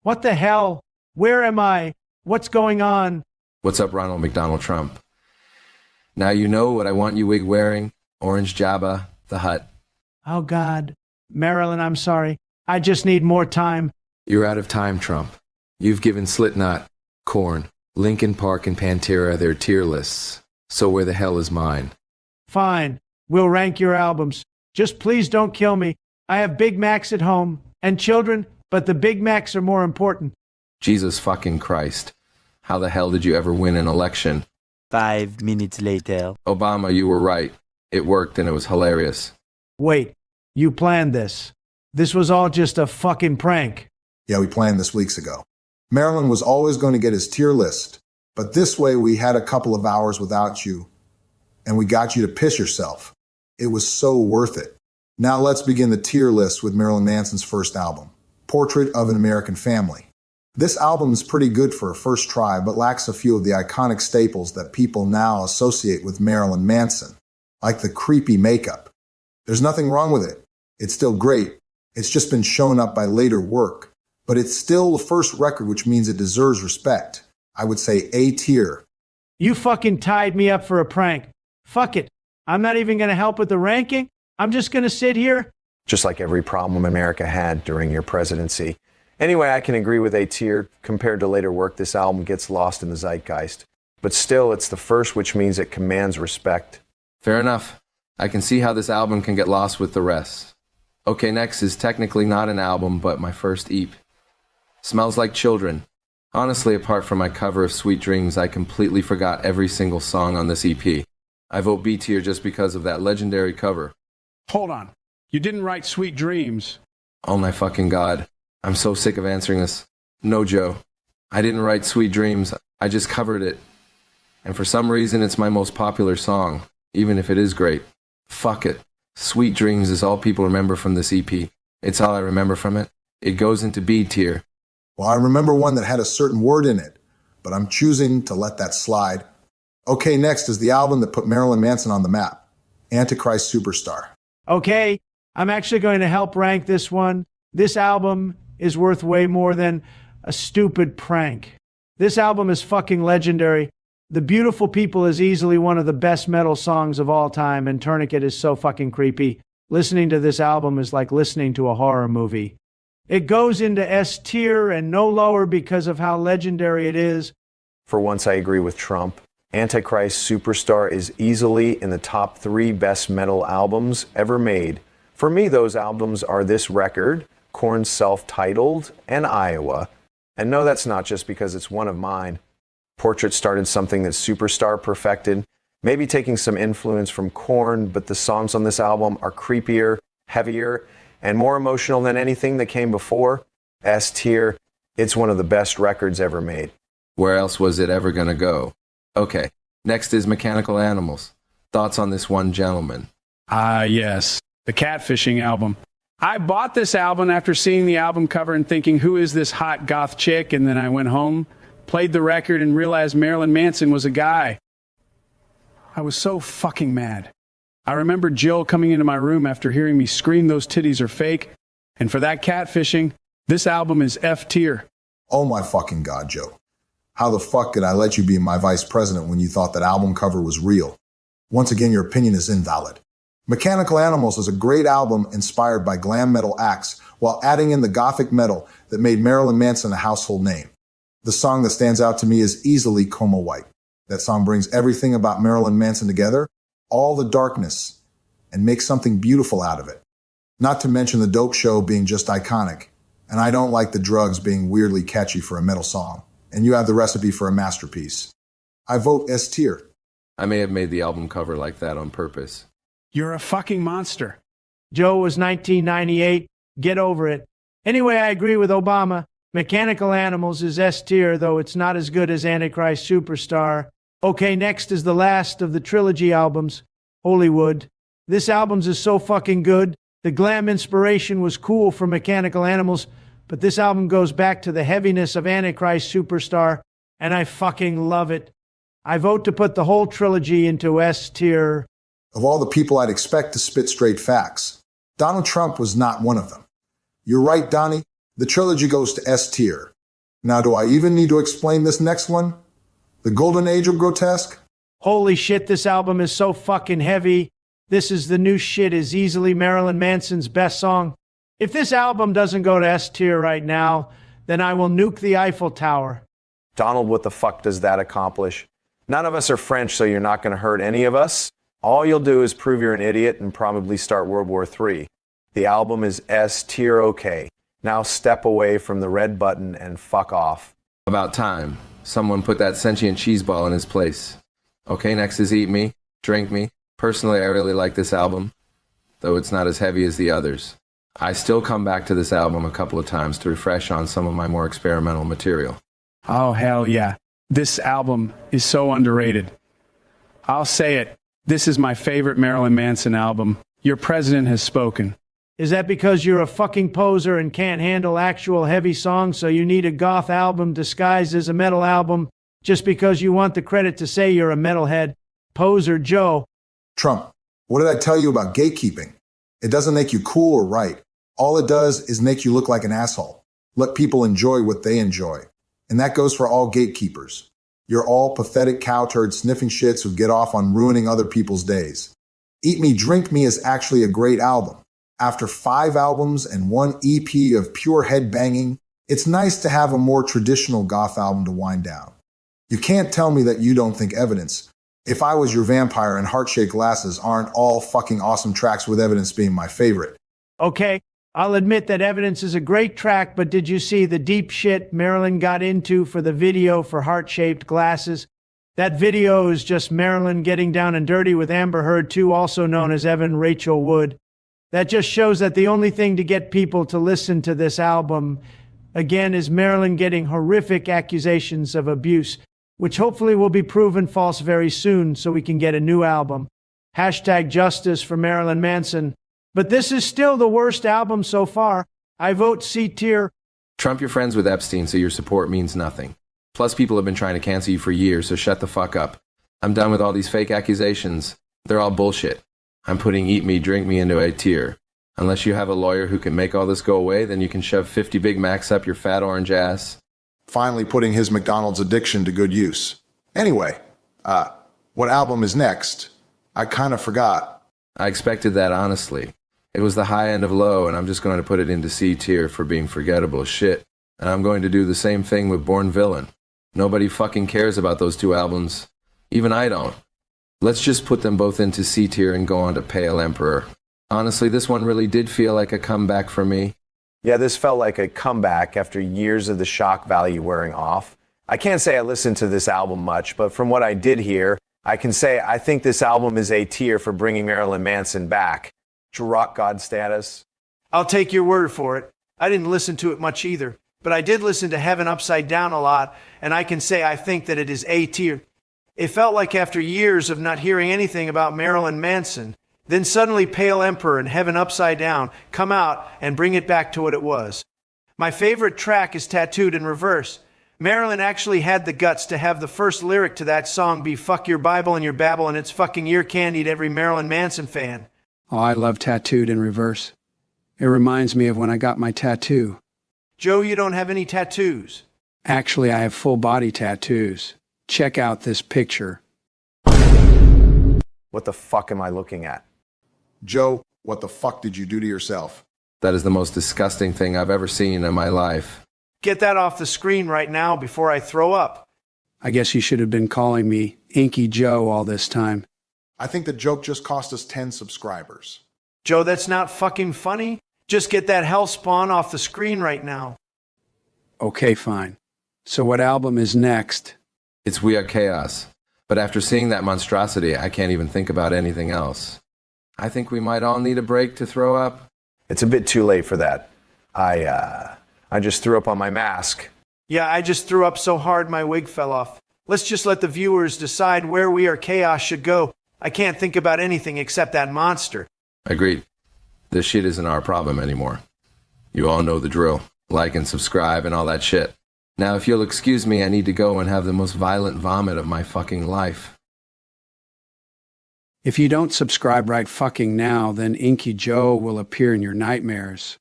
What the hell? Where am I? What's going on? What's up, Ronald McDonald Trump? Now you know what I want you wig wearing. Orange Jabba, the Hutt. Oh, God. Marilyn, I'm sorry. I just need more time. You're out of time, Trump. You've given Slipknot, Korn, Linkin Park, and Pantera their tier lists. So where the hell is mine? Fine. We'll rank your albums. Just please don't kill me. I have Big Macs at home and children, but the Big Macs are more important. Jesus fucking Christ. How the hell did you ever win an election? 5 minutes later. Obama, you were right. It worked and it was hilarious. Wait, you planned this. This was all just a fucking prank. Yeah, we planned this weeks ago. Marilyn was always going to get his tier list, but this way we had a couple of hours without you, and we got you to piss yourself. It was so worth it. Now let's begin the tier list with Marilyn Manson's first album, Portrait of an American Family. This album is pretty good for a first try, but lacks a few of the iconic staples that people now associate with Marilyn Manson, like the creepy makeup. There's nothing wrong with it. It's still great. It's just been shown up by later work. But it's still the first record, which means it deserves respect. I would say A tier. You fucking tied me up for a prank. Fuck it. I'm not even going to help with the ranking. I'm just going to sit here. Just like every problem America had during your presidency. Anyway, I can agree with A tier. Compared to later work, this album gets lost in the zeitgeist. But still, it's the first, which means it commands respect. Fair enough. I can see how this album can get lost with the rest. Okay, next is technically not an album, but my first EP. Smells Like Children. Honestly, apart from my cover of Sweet Dreams, I completely forgot every single song on this EP. I vote B tier just because of that legendary cover. Hold on. You didn't write Sweet Dreams. Oh my fucking God. I'm so sick of answering this. No, Joe. I didn't write Sweet Dreams. I just covered it. And for some reason, it's my most popular song, even if it is great. Fuck it. Sweet Dreams is all people remember from this EP. It's all I remember from it. It goes into B tier. Well, I remember one that had a certain word in it, but I'm choosing to let that slide. Okay, next is the album that put Marilyn Manson on the map, Antichrist Superstar. Okay, I'm actually going to help rank this one. This album is worth way more than a stupid prank. This album is fucking legendary. The Beautiful People is easily one of the best metal songs of all time, and Tourniquet is so fucking creepy. Listening to this album is like listening to a horror movie. It goes into S tier and no lower because of how legendary it is. For once, I agree with Trump. Antichrist Superstar is easily in the top 3 best metal albums ever made. For me, those albums are this record, Korn's self-titled, and Iowa. And no, that's not just because it's one of mine. Portrait started something that Superstar perfected, maybe taking some influence from Korn, but the songs on this album are creepier, heavier, and more emotional than anything that came before. S tier, it's one of the best records ever made. Where else was it ever gonna go? Okay, next is Mechanical Animals. Thoughts on this one gentleman? Yes. The Catfishing album. I bought this album after seeing the album cover and thinking, who is this hot goth chick? And then I went home, played the record, and realized Marilyn Manson was a guy. I was so fucking mad. I remember Jill coming into my room after hearing me scream those titties are fake. And for that Catfishing, this album is F tier. Oh my fucking God, Joe. How the fuck did I let you be my vice president when you thought that album cover was real? Once again, your opinion is invalid. Mechanical Animals is a great album inspired by glam metal acts while adding in the gothic metal that made Marilyn Manson a household name. The song that stands out to me is easily Coma White. That song brings everything about Marilyn Manson together, all the darkness, and makes something beautiful out of it. Not to mention the dope show being just iconic, and I don't like the drugs being weirdly catchy for a metal song, and you have the recipe for a masterpiece. I vote S tier. I may have made the album cover like that on purpose. You're a fucking monster. Joe was 1998. Get over it. Anyway, I agree with Obama. Mechanical Animals is S tier, though it's not as good as Antichrist Superstar. Okay, next is the last of the trilogy albums, Hollywood. This album is so fucking good. The glam inspiration was cool for Mechanical Animals, but this album goes back to the heaviness of Antichrist Superstar, and I fucking love it. I vote to put the whole trilogy into S tier. Of all the people I'd expect to spit straight facts, Donald Trump was not one of them. You're right, Donnie. The trilogy goes to S tier. Now, do I even need to explain this next one? The Golden Age of Grotesque? Holy shit, this album is so fucking heavy. This is the new shit is easily Marilyn Manson's best song. If this album doesn't go to S tier right now, then I will nuke the Eiffel Tower. Donald, what the fuck does that accomplish? None of us are French, so you're not going to hurt any of us. All you'll do is prove you're an idiot and probably start World War III. The album is S tier okay. Now step away from the red button and fuck off. About time. Someone put that sentient cheese ball in his place. Okay, next is Eat Me, Drink Me. Personally, I really like this album, though it's not as heavy as the others. I still come back to this album a couple of times to refresh on some of my more experimental material. Oh, hell yeah. This album is so underrated. I'll say it. This is my favorite Marilyn Manson album. Your president has spoken. Is that because you're a fucking poser and can't handle actual heavy songs, so you need a goth album disguised as a metal album just because you want the credit to say you're a metalhead? Poser Joe. Trump, what did I tell you about gatekeeping? It doesn't make you cool or right. All it does is make you look like an asshole. Let people enjoy what they enjoy. And that goes for all gatekeepers. You're all pathetic cow turd sniffing shits who get off on ruining other people's days. Eat Me, Drink Me is actually a great album. After 5 albums and 1 EP of pure headbanging, it's nice to have a more traditional goth album to wind down. You can't tell me that you don't think Evidence, If I Was Your Vampire, and Heart-Shaped Glasses aren't all fucking awesome tracks, with Evidence being my favorite. Okay, I'll admit that Evidence is a great track, but did you see the deep shit Marilyn got into for the video for Heart-Shaped Glasses? That video is just Marilyn getting down and dirty with Amber Heard too, also known as Evan Rachel Wood. That just shows that the only thing to get people to listen to this album, again, is Marilyn getting horrific accusations of abuse, which hopefully will be proven false very soon so we can get a new album. Hashtag justice for Marilyn Manson. But this is still the worst album so far. I vote C tier. Trump, you're friends with Epstein, so your support means nothing. Plus, people have been trying to cancel you for years, so shut the fuck up. I'm done with all these fake accusations. They're all bullshit. I'm putting Eat Me, Drink Me into A tier. Unless you have a lawyer who can make all this go away, then you can shove 50 Big Macs up your fat orange ass. Finally putting his McDonald's addiction to good use. Anyway, what album is next? I kind of forgot. I expected that, honestly. It was the high end of low, and I'm just going to put it into C tier for being forgettable shit. And I'm going to do the same thing with Born Villain. Nobody fucking cares about those 2 albums. Even I don't. Let's just put them both into C tier and go on to Pale Emperor. Honestly, this one really did feel like a comeback for me. Yeah, this felt like a comeback after years of the shock value wearing off. I can't say I listened to this album much, but from what I did hear, I can say I think this album is A tier for bringing Marilyn Manson back. Rock God status. I'll take your word for it. I didn't listen to it much either, but I did listen to Heaven Upside Down a lot, and I can say I think that it is A tier. It felt like after years of not hearing anything about Marilyn Manson, then suddenly Pale Emperor and Heaven Upside Down come out and bring it back to what it was. My favorite track is Tattooed in Reverse. Marilyn actually had the guts to have the first lyric to that song be "Fuck your Bible and your Babble," and it's fucking ear candy to every Marilyn Manson fan. Oh, I love Tattooed in Reverse. It reminds me of when I got my tattoo. Joe, you don't have any tattoos. Actually, I have full body tattoos. Check out this picture. What the fuck am I looking at? Joe, what the fuck did you do to yourself? That is the most disgusting thing I've ever seen in my life. Get that off the screen right now before I throw up. I guess you should have been calling me Inky Joe all this time. I think the joke just cost us 10 subscribers. Joe, that's not fucking funny. Just get that hell spawn off the screen right now. Okay, fine. So what album is next? It's We Are Chaos. But after seeing that monstrosity, I can't even think about anything else. I think we might all need a break to throw up. It's a bit too late for that. I just threw up on my mask. Yeah, I just threw up so hard my wig fell off. Let's just let the viewers decide where We Are Chaos should go. I can't think about anything except that monster. Agreed. This shit isn't our problem anymore. You all know the drill. Like and subscribe and all that shit. Now, if you'll excuse me, I need to go and have the most violent vomit of my fucking life. If you don't subscribe right fucking now, then Inky Joe will appear in your nightmares.